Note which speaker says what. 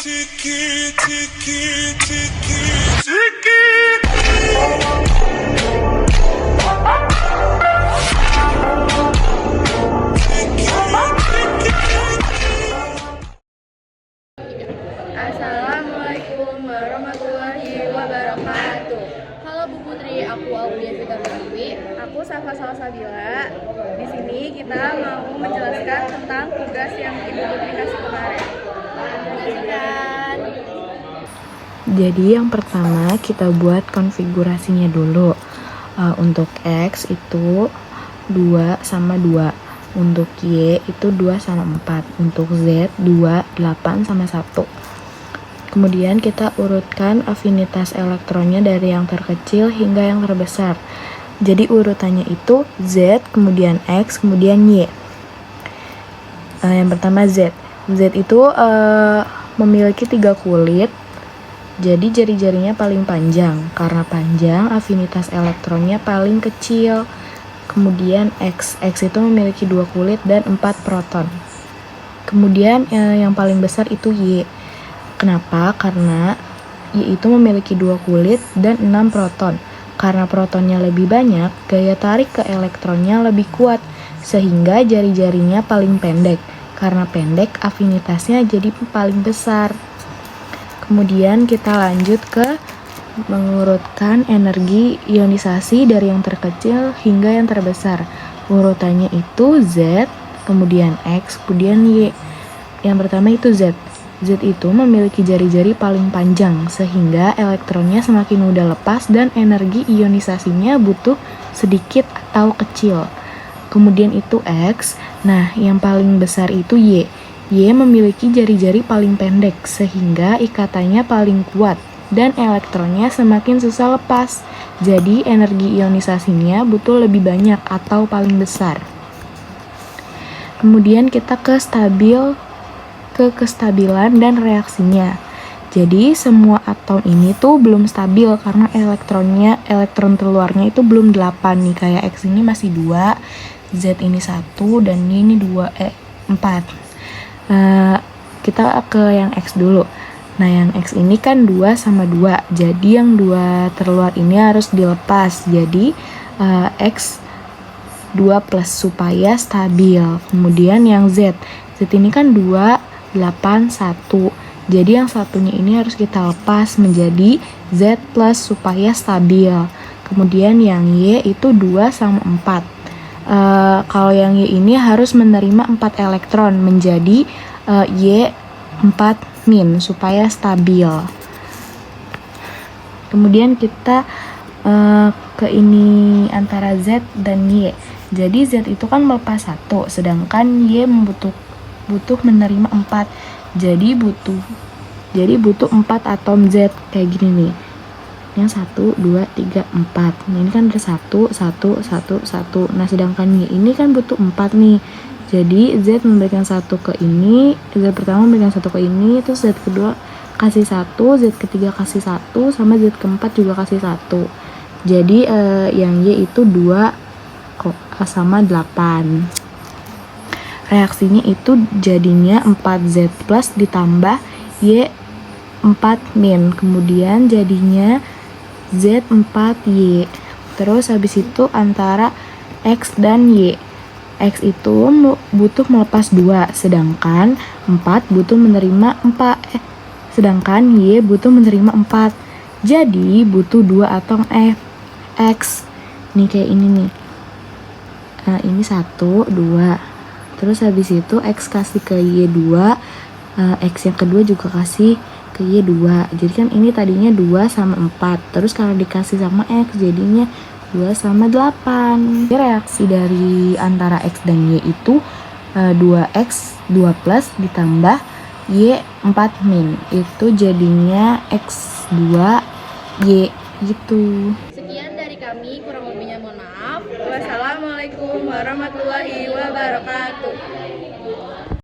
Speaker 1: Assalamualaikum warahmatullahi wabarakatuh. Halo Bu Putri, aku Aulia Fita Dewi. Aku Safa Salsabila. Di sini kita mau menjelaskan tentang tugas yang Ibu Putri kasih kemarin. Silakan.
Speaker 2: Jadi yang pertama kita buat konfigurasinya dulu. Untuk X itu 2 sama 2. Untuk Y itu 2 sama 4. Untuk Z 2, 8 sama 1. Kemudian kita urutkan afinitas elektronnya dari yang terkecil hingga yang terbesar. Jadi urutannya itu Z, kemudian X, kemudian Y. Yang pertama Z. Z itu memiliki 3 kulit. Jadi jari-jarinya paling panjang. Karena panjang, afinitas elektronnya paling kecil. Kemudian X. X itu memiliki 2 kulit dan 4 proton. Kemudian yang paling besar itu Y. Kenapa? Karena Y itu memiliki 2 kulit dan 6 proton. Karena protonnya lebih banyak, gaya tarik ke elektronnya lebih kuat, sehingga jari-jarinya paling pendek. Karena pendek, afinitasnya jadi paling besar. Kemudian kita lanjut ke mengurutkan energi ionisasi dari yang terkecil hingga yang terbesar. Urutannya itu Z, kemudian X, kemudian Y. Yang pertama itu Z. Z itu memiliki jari-jari paling panjang, sehingga elektronnya semakin mudah lepas dan energi ionisasinya butuh sedikit atau kecil. Kemudian itu X, nah yang paling besar itu Y. Y memiliki jari-jari paling pendek, sehingga ikatannya paling kuat, dan elektronnya semakin susah lepas. Jadi energi ionisasinya butuh lebih banyak atau paling besar. Kemudian kita ke kestabilan dan reaksinya. Jadi semua atom ini tuh belum stabil karena elektron terluarnya itu belum 8 nih, kayak X ini masih 2, Z ini 1 dan ini 4. Kita ke yang X dulu. Nah, yang X ini kan 2 sama 2. Jadi yang 2 terluar ini harus dilepas. Jadi X 2 plus supaya stabil. Kemudian yang Z. Z ini kan 2 8, 1. Jadi yang satunya ini harus kita lepas menjadi Z plus supaya stabil. Kemudian yang Y itu 2 sama 4. Kalau yang Y ini harus menerima 4 elektron menjadi Y 4 min supaya stabil. Kemudian kita ke ini antara Z dan Y. Jadi Z itu kan melepas 1, sedangkan Y butuh menerima 4. Jadi butuh 4 atom Z kayak gini nih. Yang 1, 2, 3, 4. Nah, ini kan ada 1, 1, 1, 1. Nah, sedangkan Y ini kan butuh 4 nih. Jadi Z memberikan 1 ke ini, Z pertama memberikan 1 ke ini, terus Z kedua kasih 1, Z ketiga kasih 1, sama Z keempat juga kasih 1. Jadi yang Y itu 2 sama 8. Reaksinya itu jadinya 4Z plus ditambah Y 4 min. Kemudian jadinya Z 4Y. Terus habis itu antara X dan Y. X itu butuh melepas 2, sedangkan 4 butuh menerima 4. Sedangkan Y butuh menerima 4. Jadi butuh 2 atom X. Nih kayak ini nih. Ini 1, 2. Terus habis itu X kasih ke Y2, X yang kedua juga kasih ke Y2. Jadi kan ini tadinya 2 sama 4. Terus kalau dikasih sama X jadinya 2 sama 8. Reaksi dari antara X dan Y itu 2X 2 plus ditambah Y 4 min. Itu jadinya X2 Y gitu.
Speaker 1: Sekian dari kami, kurang lebihnya mohon maaf. Wassalamualaikum warahmatullahi wabarakatuh.